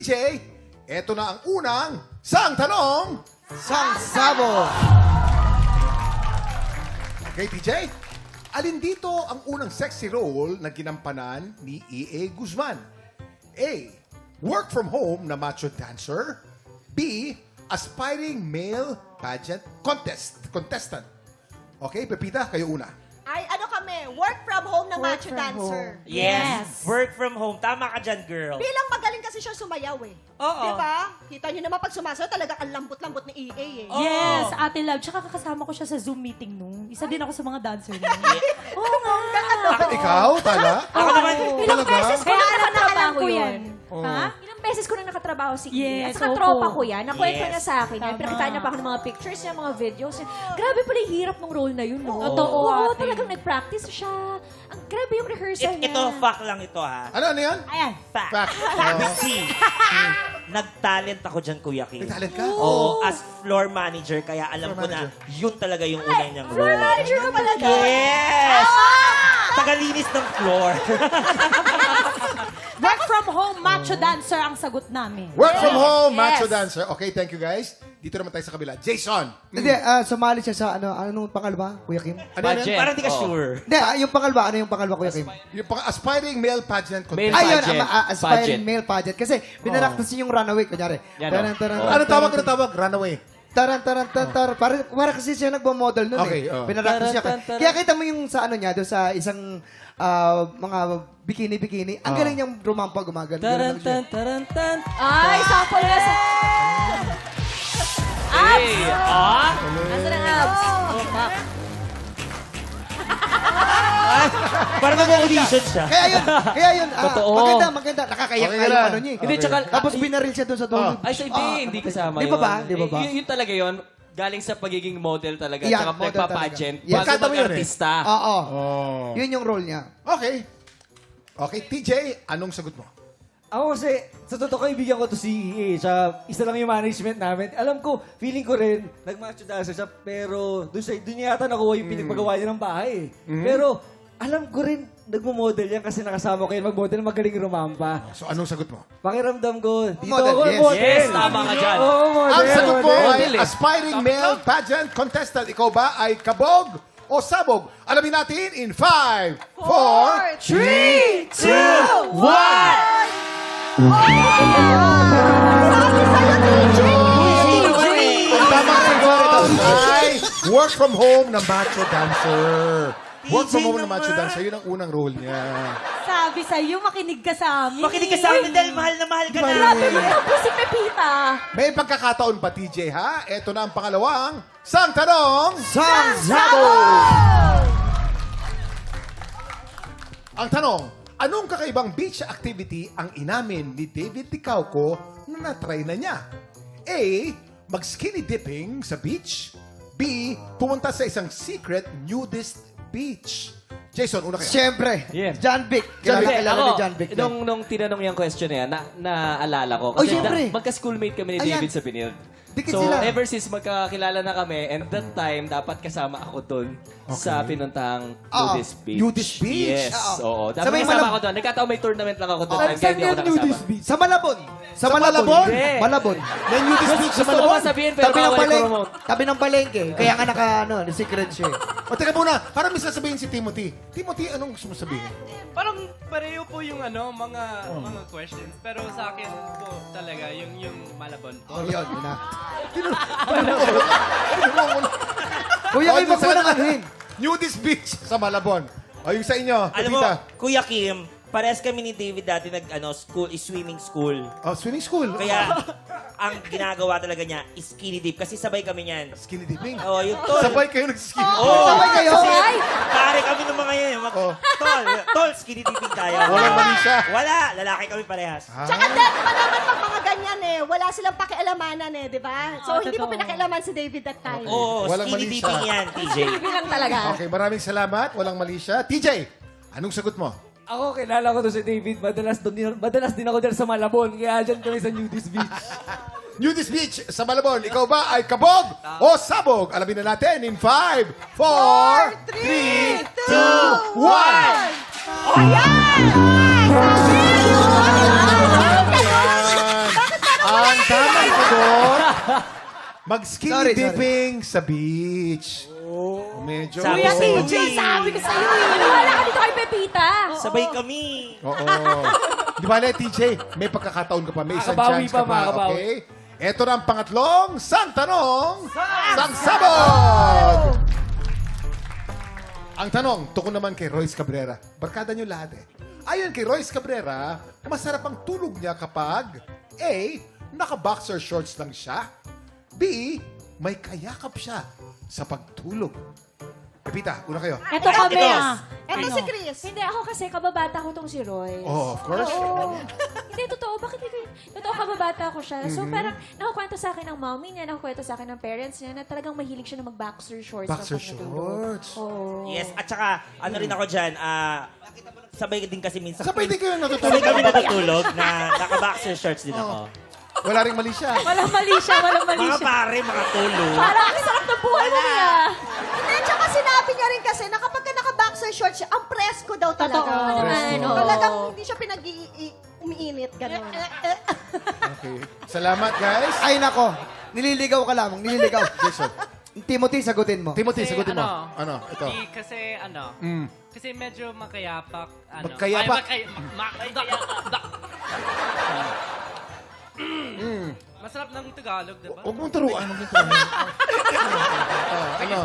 DJ, eto na ang unang Sang Tanong, Sang Sabo. Okay, DJ? Alin dito ang unang sexy role na ginampanan ni E.A. Guzman? A. Work from home na macho dancer. B. Aspiring male pageant contestant. Okay, Pepita, kayo una. Ay, ano kami? Work from home na Work macho from dancer. home. Yes. Work from home. Tama ka dyan, girl. Bilang magaling kasi siya sumayaw eh. Oo. Diba? Kita niyo naman pag sumasayaw, talaga ang lambot-lambot ni EA eh. Oo. Yes, Ate Love. Tsaka kakasama ko siya sa Zoom meeting noon. Isa din ako sa mga dancer noon. Oo nga. Ikaw, Tala? Ako naman, Ilang Talaga? beses ko Kaya na alam na alam nakatrabaho ko yun. yan. Oo. Ha? Ilang beses ko na nakatrabaho si Ian. Yes, At saka opo. tropa ko yan. Nakwento Yes. niya sa akin yan. Tama. Pinakita niya pa ako ng mga pictures niya, mga videos. Grabe pala yung hirap ng role na yun, no? Totoo, Oo, ate. talagang nag-practice siya. Ang grabe yung rehearsal niya. ito, fact lang ito, ha? Ano yan? Ayan. Fact. Fact. C. Nag-talent ako dyan, Kuya King. May talent ka? Oo, as floor manager, kaya alam Floor ko na manager. yun talaga yung una niyang Floor role. manager ka pala doon. Yes! Tagalinis ng floor. Work from home, macho dancer ang sagot namin. Work from home, Yes. macho dancer. Okay, thank you guys. Dito naman tayo sa kabila. Jason. Hindi, sumali siya sa anong pangalawa, Kuya Kim? Ano yan? Parang di ka sure. Hindi, yung pangalawa, ano yung pangalawa, Kuya Kim? Yung aspiring male pageant Male contestant. Ayun, pageant. aspiring Pageant. male pageant. Kasi pinaraktas niya yung runaway, kunyari. Yan, Taran, oh. taran, Oh. taran, Ano tawag taran, na tawag? Runaway. Taran. Para kasi siya nagmo-model nun Okay, eh. oh. Pinaraktas niya. Taran. Kaya kita mo yung sa ano niya, doon sa isang mga bikini. Ang galing niyang rumampa, gumagano. Taran. Ay, sample nga sa... Hey, Nasaan ang abs? Parang nag-audition siya. Kaya yun, Totoo. maganda. Nakakayak Okay na lang. yung ano niya. Hindi, tsaka... Tapos binaril siya doon sa dulo. Ay, so hindi kasama Di yun. ba ba? Di ba ba? Yun talaga yun. Galing sa pagiging model talaga. Yeah, Tsaka model nagpa-pageant. talaga. Yeah. Bago Kanta mo yun eh. mag-artista. Oo. Oh. Yun yung role niya. Okay. Okay, TJ, anong sagot mo? Ako kasi, sa totoo kaibigan ko to si EA. Siya, isa lang yung management namin. Alam ko, feeling ko rin, nag-macho dancer siya, pero doon niya yata nakuha yung pinagpagawa niya ng bahay. Pero, alam ko rin, nagmo-model yan kasi nakasama ko yan mag-model, magaling rumampa. So, anong sagot mo? Pakiramdam ko, dito Model, ako yes. model. Yes, tama ka dyan. Oo, model. Ang sagot mo model. ay aspiring male pageant contestant. Ikaw ba ay kabog o sabog? Alamin natin in 5, 4, 3, 2, 1! Sabi sa'yo, DJ! Ang tamang sagot ay work from home na macho dancer. Work from home na macho dancer, yun ang unang role niya. Sabi sa'yo, makinig ka sa amin. Makinig ka sa amin dahil mahal na mahal ka Di ba namin. yun? Tapos si Pepita. May pagkakataon pa, TJ, ha? Ito na ang pangalawang Sang Tanong. Sang Sabo! Ang tanong, anong kakaibang beach activity ang inamin ni David Ticauco na natry na niya? A. Mag-skinny dipping sa beach. B. Pumunta sa isang secret nudist beach. Jason, una kayo. Siyempre, Yes. John Vic. John Vic. Kilala ni John Vic. yan. Nung tinanong yung question na yan, naalala ko. Oh, siyempre. Magka-schoolmate kami ni Ayan. David sa Binild. Dikit So, sila. ever since magkakilala na kami, and that time, dapat kasama ako doon sa pinuntahang nudist beach. Nudist beach? Yes, Oo. oo. Dapat Sa may kasama Malab- ako doon. Nagkataon may tournament lang ako doon. Saan- Kaya saan hindi ako yan nakasama. nudist beach? Sa Malabon. Sa Malabon? Hindi. Malabon. May nudist beach sa Gusto ko Malabon? masabihin, pero Tabi ng bawal palengke. i-promote. Tabi ng palengke. Kaya nga secret siya eh. O, teka muna. Parang may sasabihin si Timothy. Timothy, anong gusto mo sabihin? Parang pareho po yung mga questions. Pero sa akin po talaga yung Malabon. Oh, yun. Yun na. Oh, Kuya, may yung sa- magmuna kanuhin. Nudist beach sa Malabon. O, yung sa inyo, Alam mo, Pepita. Kuya Kim, pares kami ni David dati swimming school. Oh, swimming school. Kaya, ang ginagawa talaga niya is skinny dip. Kasi sabay kami niyan. Skinny dipping. Oh, yung tol. Sabay kayo nag-skinny. Oh, Sabay kayo? Kasi, pare kami ng mga yan. Oh. Tol, skinny dipping tayo. Walang mali siya. Wala, lalaki kami parehas. Tsaka dahil pa naman pag mga ganyan eh, wala silang pakialamanan eh, di ba? So, hindi mo totoo. pinakialaman si David that time. Oo, Walang skinny mali dipping siya. yan, TJ. Bilang talaga. Okay, maraming salamat. Walang mali siya. TJ, anong sagot mo? Ako, kilala ko to si David. Madalas din ako dyan sa Malabon. Kaya dyan kami sa nudist beach. Nudist Beach sa Malabon. Ikaw ba ay kabog o sabog? Alamin na natin in 5, 4, 3, 2, 1. Ang tamang sagot, mag-skinny Sorry, dipping sa beach. Medyo. Sabi Kuya ko sa'yo, TJ, G. sabi ko sa'yo eh. Wala ka dito kay Pepita. Sabay kami. Oo. Di ba, TJ, may pagkakataon ka pa, may isang Makabawi chance ka pa, pa, makabawi. okay? Ito na ang pangatlong sang tanong, sang sabog! Ang tanong, tukon naman kay Royce Cabrera. Barkada niyo lahat eh. Ayon kay Royce Cabrera, masarap ang tulog niya kapag A. Naka-boxer shorts lang siya. B. May kayakap siya sa pagtulog. Pepita, una kayo. Eto kami ah. Eto si Chris. Hindi, ako kasi kababata ko tong si Roy. Oh, of course. Oo. Hindi, totoo. Bakit hindi? Totoo, kababata ko siya. So, parang nakukwento sa akin ng mommy niya, nakukwento sa akin ng parents niya na talagang mahilig siya na mag-boxer shorts. Boxer kapag natulog. shorts. Oo. Yes, at saka, ano rin ako dyan, sabay din kasi minsan. Sabay din kayo Sabay natutulog. kami natutulog na naka-boxer shorts din ako. Wala ring mali siya. Walang mali siya, walang mali Mga siya. pare, mga tulog. Parang ang sarap ng buhay mo niya. Hindi, tsaka sinabi niya rin kasi na kapag ka naka-boxer shorts siya, ang presko daw talaga. Totoo naman, oo. Talagang hindi siya umiinit, gano'n. Okay. Salamat, guys. Ay, nako. Nililigaw ka lamang, nililigaw. Jason. Timothy, sagutin mo. Timothy, Kasi sagutin mo. ano, Ano? Ito. Kasi ano, Mm. kasi medyo makayapak. Ano, Magkayapak? Masarap ng Tagalog, di ba? Huwag mong turuan. Huwag mong turuan. Ano?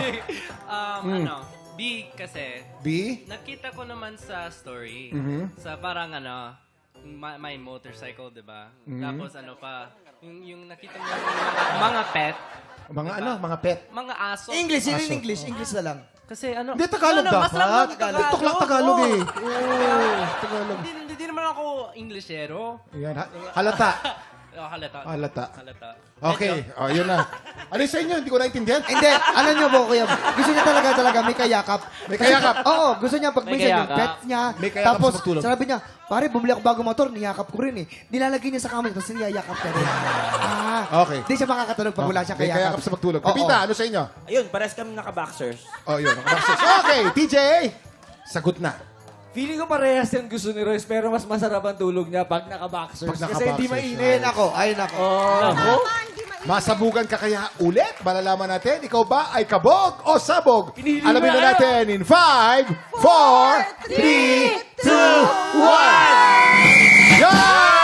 Ano, B kasi, B? nakita ko naman sa story, sa parang ano, my motorcycle, di ba? Tapos ano pa, yung nakita mo yung mga pet, Mga ano? Mga pet. mga aso. English, yun yung English. English na lang. Kasi ano, Hindi, Tagalog ano, dapat. masarap ng Tagalog. TikTok lang Tagalog Oo. eh. Oo, Tagalog. Hindi naman ako Englishero. Yan, halata. Halata. Halata. Halata. Okay, oh, yun na. Ano yung sa inyo? Hindi ko naintindihan. Hindi, alam niyo po, kuya. Gusto niya talaga may kayakap. May kayakap. Oo, gusto niya pag May minsan yung kayakap. pet niya. May kayakap Tapos, sa pagtulog. sabi niya, pare, bumili ako bagong motor, niyakap ko rin eh. Nilalagay niya sa kama niya, tapos niyayakap ka rin. Okay. Hindi siya makakatulog pag wala siyang May kayakap. kayakap sa pagtulog. Oo. Pepita, ano sa inyo? Ayun, pares kami naka-boxers. Oh, yun. Okay, TJ. Sagot na. Feeling ko parehas yung gusto ni Royce, pero mas masarap ang tulog niya pag naka-boxers. Pag Kasi hindi naka-boxers mainit. Ay, nako. Masabugan ka kaya ulit? Malalaman natin, ikaw ba ay kabog o sabog? Alamin na natin in 5, 4, 3, 2, 1. Yan!